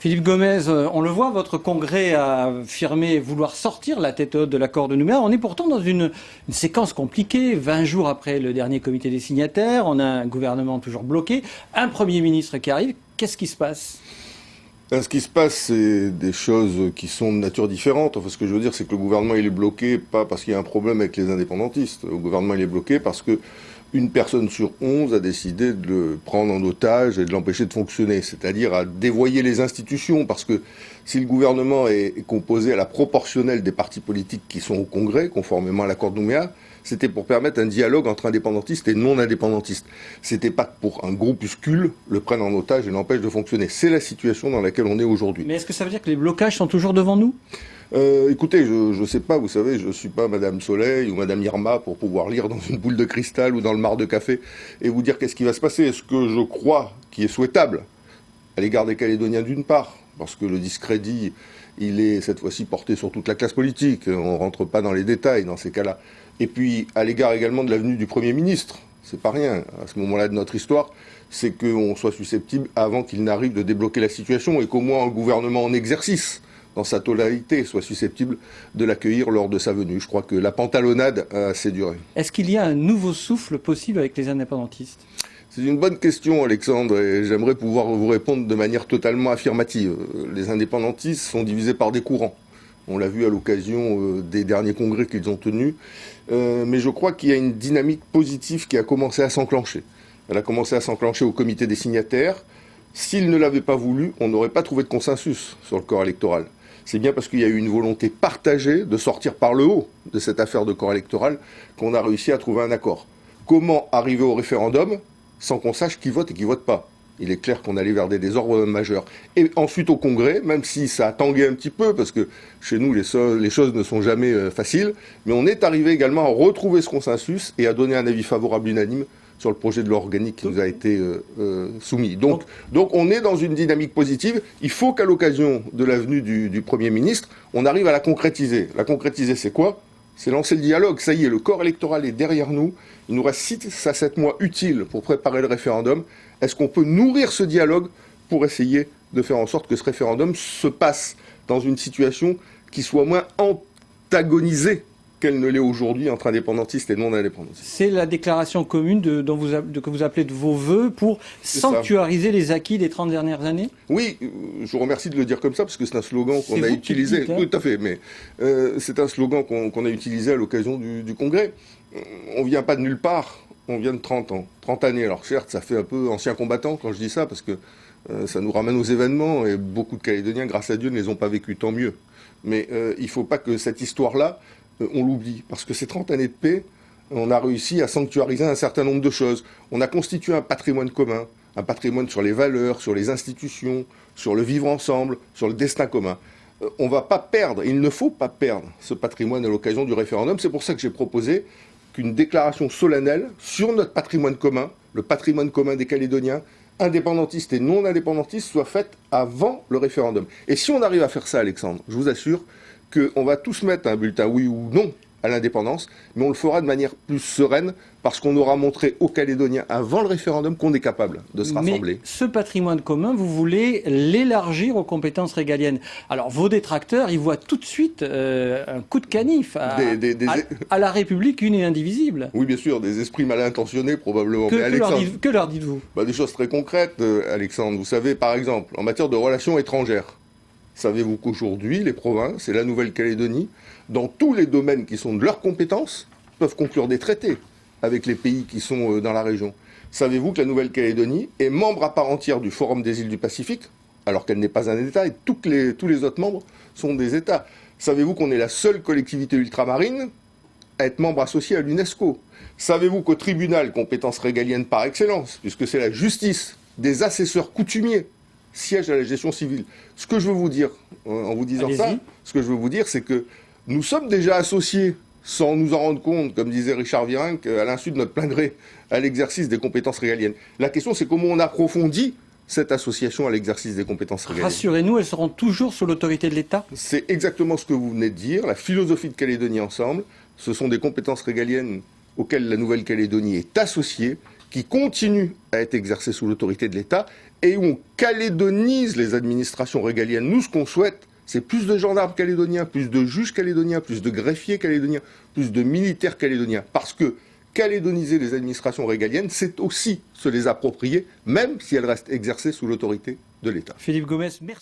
Philippe Gomez, on le voit, votre congrès a affirmé vouloir sortir la tête haute de l'accord de Nouméa. On est pourtant dans une séquence compliquée. 20 jours après le dernier comité des signataires, on a un gouvernement toujours bloqué, un Premier ministre qui arrive. Qu'est-ce qui se passe ? Ce qui se passe, c'est des choses qui sont de nature différente. Enfin, ce que je veux dire, c'est que le gouvernement il est bloqué, pas parce qu'il y a un problème avec les indépendantistes. Le gouvernement il est bloqué parce que une personne sur 11 a décidé de le prendre en otage et de l'empêcher de fonctionner, c'est-à-dire à dévoyer les institutions, parce que si le gouvernement est composé à la proportionnelle des partis politiques qui sont au Congrès, conformément à l'accord de Nouméa, c'était pour permettre un dialogue entre indépendantistes et non-indépendantistes. C'était pas pour un groupuscule le prenne en otage et l'empêche de fonctionner. C'est la situation dans laquelle on est aujourd'hui. Mais est-ce que ça veut dire que les blocages sont toujours devant nous ? Écoutez, je sais pas, vous savez, je suis pas Madame Soleil ou Madame Irma pour pouvoir lire dans une boule de cristal ou dans le marc de café et vous dire qu'est-ce qui va se passer. Ce que je crois qui est souhaitable à l'égard des Calédoniens d'une part, parce que le discrédit, il est cette fois-ci porté sur toute la classe politique, on rentre pas dans les détails dans ces cas-là. Et puis à l'égard également de la venue du Premier ministre, c'est pas rien, à ce moment-là de notre histoire, c'est qu'on soit susceptible, avant qu'il n'arrive, de débloquer la situation et qu'au moins un gouvernement en exercice, dans sa totalité, soit susceptible de l'accueillir lors de sa venue. Je crois que la pantalonnade a assez duré. Est-ce qu'il y a un nouveau souffle possible avec les indépendantistes ? C'est une bonne question, Alexandre, et j'aimerais pouvoir vous répondre de manière totalement affirmative. Les indépendantistes sont divisés par des courants. On l'a vu à l'occasion des derniers congrès qu'ils ont tenus. Mais je crois qu'il y a une dynamique positive qui a commencé à s'enclencher. Elle a commencé à s'enclencher au comité des signataires. S'ils ne l'avaient pas voulu, on n'aurait pas trouvé de consensus sur le corps électoral. C'est bien parce qu'il y a eu une volonté partagée de sortir par le haut de cette affaire de corps électoral qu'on a réussi à trouver un accord. Comment arriver au référendum sans qu'on sache qui vote et qui vote pas ? Il est clair qu'on allait vers des désordres majeurs. Et ensuite au Congrès, même si ça a tangué un petit peu, parce que chez nous les choses ne sont jamais faciles, mais on est arrivé également à retrouver ce consensus et à donner un avis favorable unanime sur le projet de loi organique qui nous a été soumis. Donc on est dans une dynamique positive. Il faut qu'à l'occasion de la venue du Premier ministre, on arrive à la concrétiser. La concrétiser, c'est quoi ? C'est lancer le dialogue. Ça y est, le corps électoral est derrière nous. Il nous reste 6 à 7 mois utiles pour préparer le référendum. Est-ce qu'on peut nourrir ce dialogue pour essayer de faire en sorte que ce référendum se passe dans une situation qui soit moins antagonisée qu'elle ne l'est aujourd'hui entre indépendantistes et non-indépendantistes. C'est la déclaration commune que vous appelez de vos vœux pour sanctuariser les acquis des 30 dernières années ? Oui, je vous remercie de le dire comme ça, parce que c'est un slogan qu'on a utilisé. Dites, hein. Tout à fait, mais c'est un slogan qu'on a utilisé à l'occasion du Congrès. On vient pas de nulle part, on vient de 30 ans, 30 années. Alors certes, ça fait un peu ancien combattant quand je dis ça, parce que ça nous ramène aux événements, et beaucoup de Calédoniens, grâce à Dieu, ne les ont pas vécus, tant mieux. Mais il ne faut pas que cette histoire-là, on l'oublie, parce que ces 30 années de paix, on a réussi à sanctuariser un certain nombre de choses. On a constitué un patrimoine commun, un patrimoine sur les valeurs, sur les institutions, sur le vivre ensemble, sur le destin commun. On ne va pas perdre, il ne faut pas perdre ce patrimoine à l'occasion du référendum. C'est pour ça que j'ai proposé qu'une déclaration solennelle sur notre patrimoine commun, le patrimoine commun des Calédoniens, indépendantistes et non indépendantistes, soit faite avant le référendum. Et si on arrive à faire ça, Alexandre, je vous assure qu'on va tous mettre un bulletin oui ou non à l'indépendance, mais on le fera de manière plus sereine, parce qu'on aura montré aux Calédoniens avant le référendum qu'on est capable de se rassembler. Mais ce patrimoine commun, vous voulez l'élargir aux compétences régaliennes. Alors vos détracteurs, ils voient tout de suite un coup de canif à la République une et indivisible. Oui, bien sûr, des esprits mal intentionnés probablement. Que leur dites-vous ? Des choses très concrètes, Alexandre. Vous savez, par exemple, en matière de relations étrangères, savez-vous qu'aujourd'hui, les provinces et la Nouvelle-Calédonie, dans tous les domaines qui sont de leurs compétences, peuvent conclure des traités avec les pays qui sont dans la région. Savez-vous que la Nouvelle-Calédonie est membre à part entière du Forum des îles du Pacifique, alors qu'elle n'est pas un État, et tous les autres membres sont des États. Savez-vous qu'on est la seule collectivité ultramarine à être membre associé à l'UNESCO ? Savez-vous qu'au tribunal, compétence régalienne par excellence, puisque c'est la justice des assesseurs coutumiers, siège à la gestion civile. Ce que je veux vous dire, en vous disant ça, ce que je veux vous dire, c'est que nous sommes déjà associés, sans nous en rendre compte, comme disait Richard Virenque, à l'insu de notre plein gré, à l'exercice des compétences régaliennes. La question, c'est comment on approfondit cette association à l'exercice des compétences régaliennes. Rassurez-nous, elles seront toujours sous l'autorité de l'État ? C'est exactement ce que vous venez de dire. La philosophie de Calédonie Ensemble, ce sont des compétences régaliennes auxquelles la Nouvelle-Calédonie est associée qui continuent à être exercées sous l'autorité de l'État et où on calédonise les administrations régaliennes. Nous, ce qu'on souhaite, c'est plus de gendarmes calédoniens, plus de juges calédoniens, plus de greffiers calédoniens, plus de militaires calédoniens. Parce que calédoniser les administrations régaliennes, c'est aussi se les approprier, même si elles restent exercées sous l'autorité de l'État. Philippe Gomès, merci.